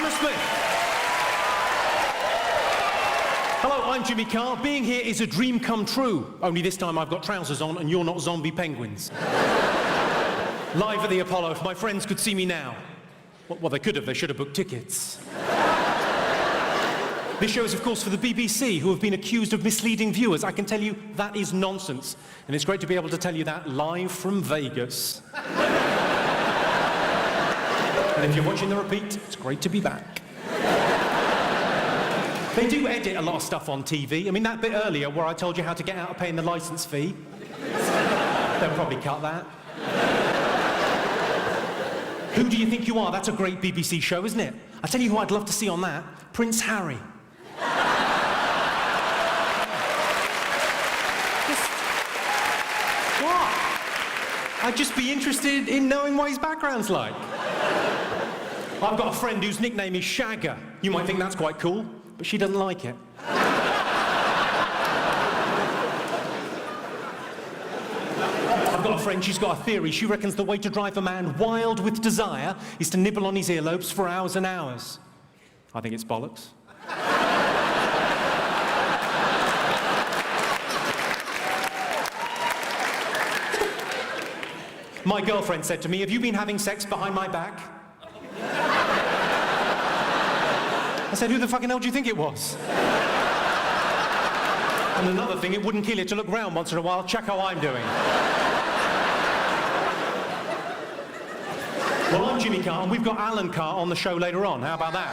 Hammersmith. Hello, I'm Jimmy Carr. Being here is a dream come true. Only this time I've got trousers on and you're not zombie penguins. Live at the Apollo, if my friends could see me now. Well, they could have. They should have booked tickets. This show is, of course, for the BBC, who have been accused of misleading viewers. I can tell you that is nonsense. And it's great to be able to tell you that live from Vegas. And if you're watching the repeat, it's great to be back. They do edit a lot of stuff on TV. I mean, that bit earlier where I told you how to get out of paying the licence fee, they'll probably cut that. Who do you think you are? That's a great BBC show, isn't it? I tell you who I'd love to see on that, Prince Harry. What? I'd just be interested in knowing what his background's like. I've got a friend whose nickname is Shagger. You might think that's quite cool, but she doesn't like it. I've got a friend, she's got a theory. She reckons the way to drive a man wild with desire is to nibble on his earlobes for hours and hours. I think it's bollocks. My girlfriend said to me, "Have you been having sex behind my back?" I said, "Who the fucking hell do you think it was?" And another thing, it wouldn't kill you to look round once in a while, check how I'm doing. Well, I'm Jimmy Carr, and we've got Alan Carr on the show later on. How about that?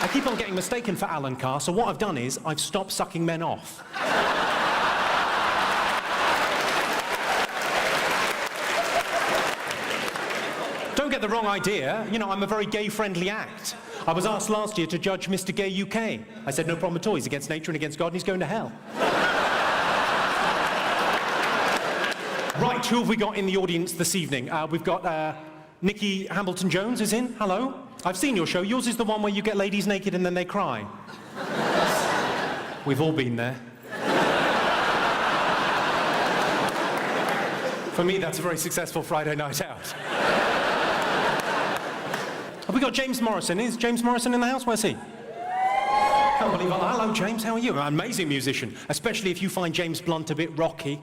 I keep on getting mistaken for Alan Carr, so what I've done is I've stopped sucking men off. Don't get the wrong idea. You know, I'm a very gay-friendly act. I was asked last year to judge Mr. Gay UK. I said, no problem at all. He's against nature and against God, and he's going to hell. Right, who have we got in the audience this evening? We've got Nikki Hambleton-Jones is in. Hello. I've seen your show. Yours is the one where you get ladies naked and then they cry. We've all been there. For me, that's a very successful Friday night out. Have we got James Morrison? Is James Morrison in the house? Where's he? Can't believe it. Hello, James. How are you? An amazing musician, especially if you find James Blunt a bit rocky.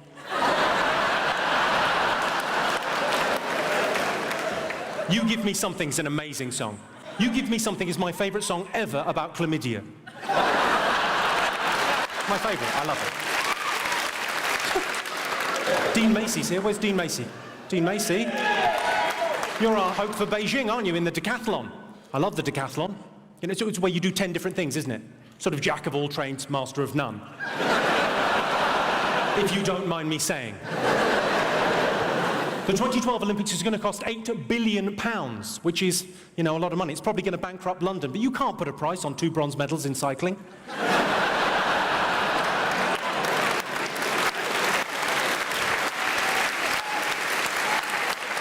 You Give Me Something's an amazing song. You Give Me Something is my favourite song ever about chlamydia. My favourite. I love it. Dean Macy's here. Where's Dean Macy? Dean Macy? You're our hope for Beijing, aren't you, in the decathlon? I love the decathlon. You know, it's where you do 10 different things, isn't it? Sort of jack of all trades, master of none. If you don't mind me saying. The 2012 Olympics is going to cost £8 billion, which is, you know, a lot of money. It's probably going to bankrupt London, but you can't put a price on 2 bronze medals in cycling.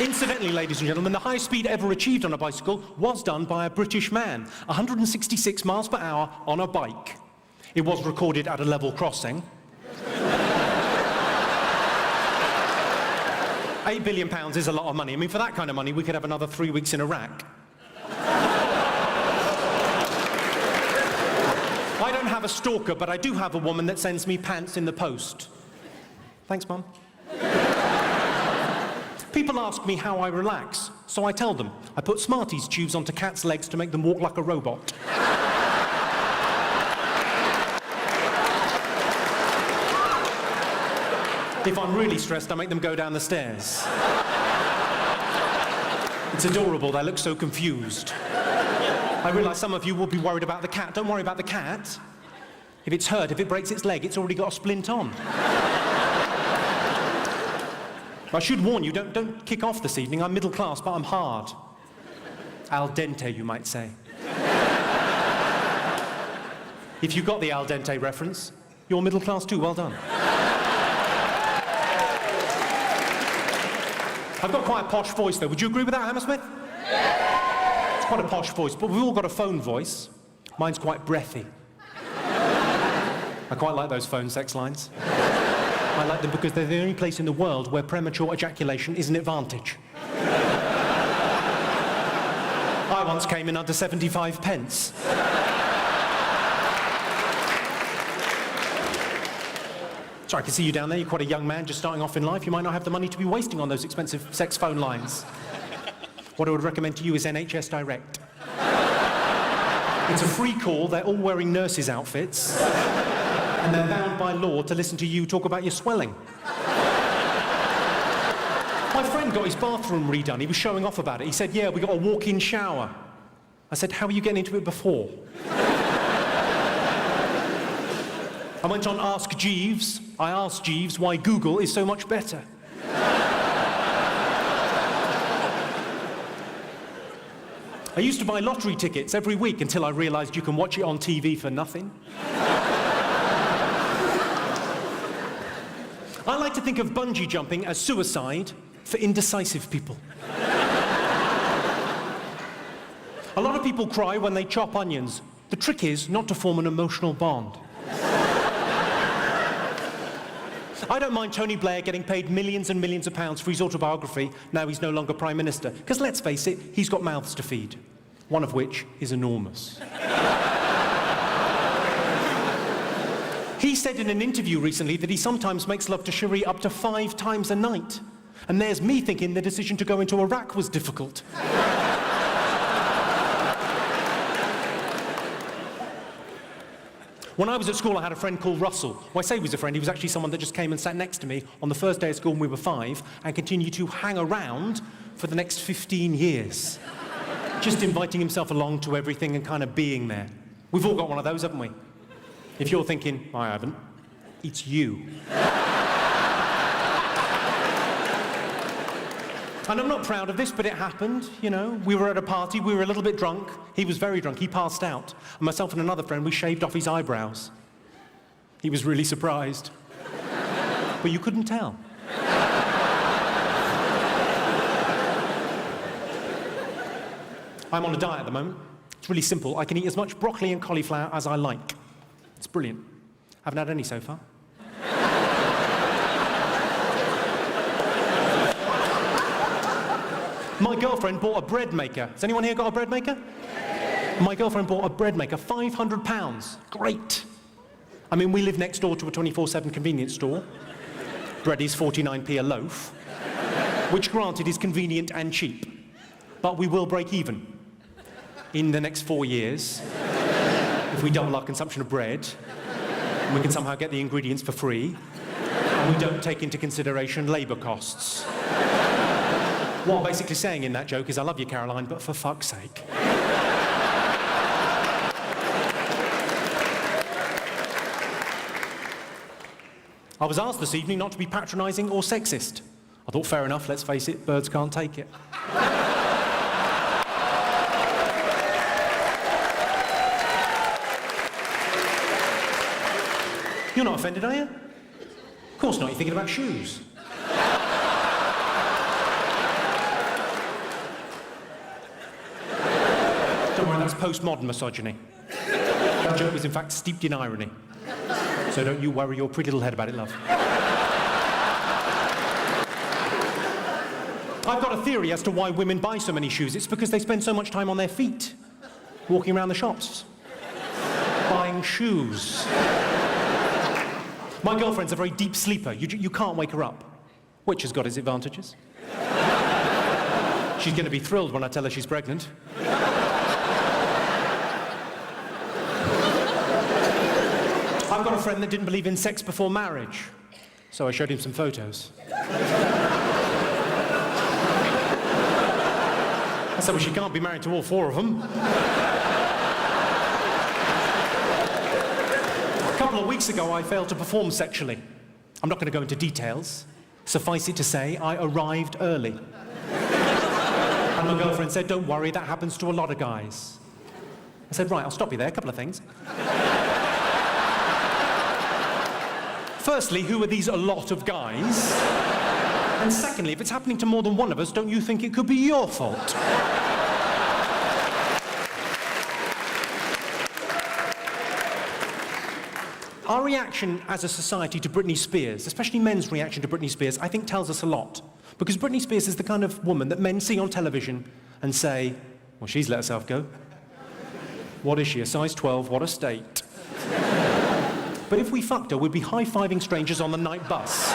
Incidentally, ladies and gentlemen, the highest speed ever achieved on a bicycle was done by a British man, 166 miles per hour on a bike. It was recorded at a level crossing. £8 billion is a lot of money. I mean, for that kind of money, we could have another 3 weeks in Iraq. I don't have a stalker, but I do have a woman that sends me pants in the post. Thanks, Mum. People ask me how I relax, so I tell them. I put Smarties tubes onto cats' legs to make them walk like a robot. If I'm really stressed, I make them go down the stairs. It's adorable, they look so confused. I realise some of you will be worried about the cat. Don't worry about the cat. If it's hurt, if it breaks its leg, it's already got a splint on. I should warn you, don't kick off this evening. I'm middle class, but I'm hard. Al dente, you might say. If you got the al dente reference, you're middle class too. Well done. I've got quite a posh voice, though. Would you agree with that, Hammersmith? It's quite a posh voice, but we've all got a phone voice. Mine's quite breathy. I quite like those phone sex lines. I like them because they're the only place in the world where premature ejaculation is an advantage. I once came in under 75 pence. Sorry, I can see you down there. You're quite a young man just starting off in life. You might not have the money to be wasting on those expensive sex phone lines. What I would recommend to you is NHS Direct. It's a free call. They're all wearing nurses' outfits. And they're bound by law to listen to you talk about your swelling. My friend got his bathroom redone. He was showing off about it. He said, yeah, we got a walk-in shower. I said, how were you getting into it before? I went on Ask Jeeves. I asked Jeeves why Google is so much better. I used to buy lottery tickets every week until I realised you can watch it on TV for nothing. I like to think of bungee jumping as suicide for indecisive people. A lot of people cry when they chop onions. The trick is not to form an emotional bond. I don't mind Tony Blair getting paid millions and millions of pounds for his autobiography now he's no longer Prime Minister. Because let's face it, he's got mouths to feed. One of which is enormous. He said in an interview recently that he sometimes makes love to Cherie up to 5 times a night. And there's me thinking the decision to go into Iraq was difficult. When I was at school, I had a friend called Russell. Well, I say he was a friend, he was actually someone that just came and sat next to me on the first day of school when we were 5 and continued to hang around for the next 15 years. Just inviting himself along to everything and kind of being there. We've all got one of those, haven't we? If you're thinking, I haven't, it's you. And I'm not proud of this, but it happened, you know. We were at a party, we were a little bit drunk. He was very drunk, he passed out. And myself and another friend, we shaved off his eyebrows. He was really surprised. But you couldn't tell. I'm on a diet at the moment. It's really simple. I can eat as much broccoli and cauliflower as I like. It's brilliant. Haven't had any so far. My girlfriend bought a bread maker. Has anyone here got a bread maker? My girlfriend bought a bread maker, £500. Great. I mean, we live next door to a 24/7 convenience store. Bread is 49p a loaf, which granted is convenient and cheap. But we will break even in the next 4 years if we double our consumption of bread, and we can somehow get the ingredients for free, and we don't take into consideration labour costs. What I'm basically saying in that joke is, I love you, Caroline, but for fuck's sake. I was asked this evening not to be patronising or sexist. I thought, fair enough, let's face it, birds can't take it. You're not offended, are you? Of course not, you're thinking about shoes. Don't worry, that's postmodern misogyny. That joke was in fact steeped in irony. So don't you worry your pretty little head about it, love. I've got a theory as to why women buy so many shoes. It's because they spend so much time on their feet, walking around the shops, buying shoes. My girlfriend's a very deep sleeper. You can't wake her up, which has got its advantages. She's going to be thrilled when I tell her she's pregnant. I've got a friend that didn't believe in sex before marriage, so I showed him some photos. I said, well, she can't be married to all 4 of them. A couple of weeks ago, I failed to perform sexually. I'm not going to go into details. Suffice it to say, I arrived early. And my girlfriend said, don't worry, that happens to a lot of guys. I said, right, I'll stop you there, a couple of things. Firstly, who are these a lot of guys? And secondly, if it's happening to more than one of us, don't you think it could be your fault? Our reaction as a society to Britney Spears, especially men's reaction to Britney Spears, I think tells us a lot. Because Britney Spears is the kind of woman that men see on television and say, well, she's let herself go. What is she, a size 12? What a state. But if we fucked her, we'd be high-fiving strangers on the night bus.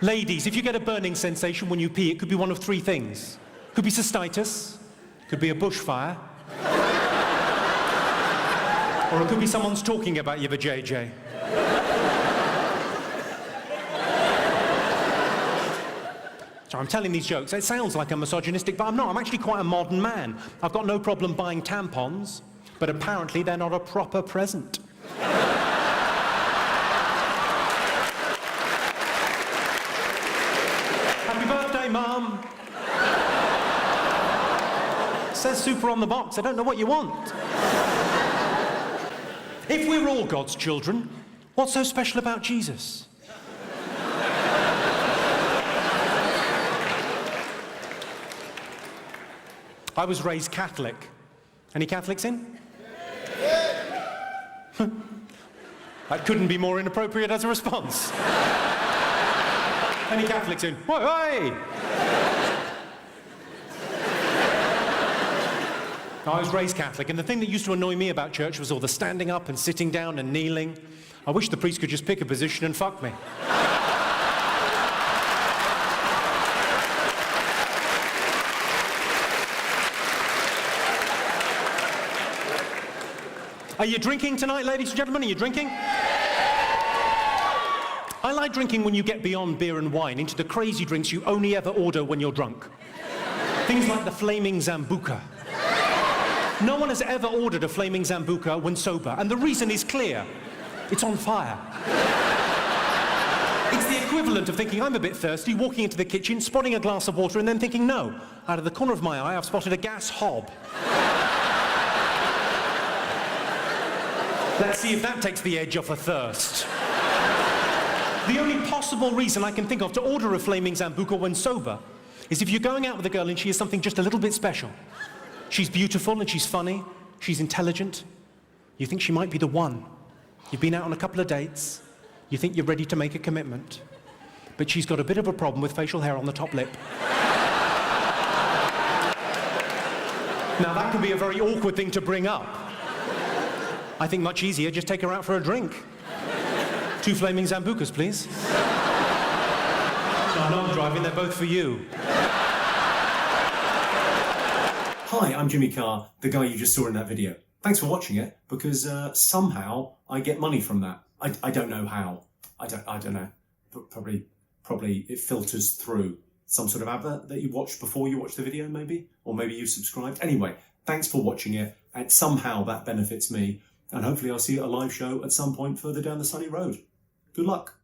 Ladies, if you get a burning sensation when you pee, it could be one of three things. Could be cystitis, could be a bushfire, or it could be someone's talking about you, JJ. So I'm telling these jokes. It sounds like I'm misogynistic, but I'm not. I'm actually quite a modern man. I've got no problem buying tampons, but apparently they're not a proper present. Happy birthday, Mum. Says super on the box. I don't know what you want. If we're all God's children, what's so special about Jesus? I was raised Catholic. Any Catholics in? That couldn't be more inappropriate as a response. Any Catholics in? Oi, oi! I was raised Catholic, and the thing that used to annoy me about church was all the standing up and sitting down and kneeling. I wish the priest could just pick a position and fuck me. Are you drinking tonight, ladies and gentlemen? Are you drinking? I like drinking when you get beyond beer and wine into the crazy drinks you only ever order when you're drunk. Things like the Flaming Zambuca. No one has ever ordered a Flaming Zambuca when sober, and the reason is clear. It's on fire. It's the equivalent of thinking I'm a bit thirsty, walking into the kitchen, spotting a glass of water, and then thinking, no, out of the corner of my eye, I've spotted a gas hob. Let's see if that takes the edge off a thirst. The only possible reason I can think of to order a Flaming Zambuca when sober is if you're going out with a girl and she is something just a little bit special. She's beautiful and she's funny, she's intelligent. You think she might be the one. You've been out on a couple of dates. You think you're ready to make a commitment. But she's got a bit of a problem with facial hair on the top lip. Now that can be a very awkward thing to bring up. I think much easier, just take her out for a drink. 2 Flaming Zambucas, please. No, I'm driving, they're both for you. Hi, I'm Jimmy Carr, the guy you just saw in that video. Thanks for watching it, because somehow I get money from that. I don't know how. I don't know. But probably it filters through some sort of advert that you watched before you watched the video, maybe? Or maybe you subscribed. Anyway, thanks for watching it, and somehow that benefits me. And hopefully I'll see you at a live show at some point further down the sunny road. Good luck.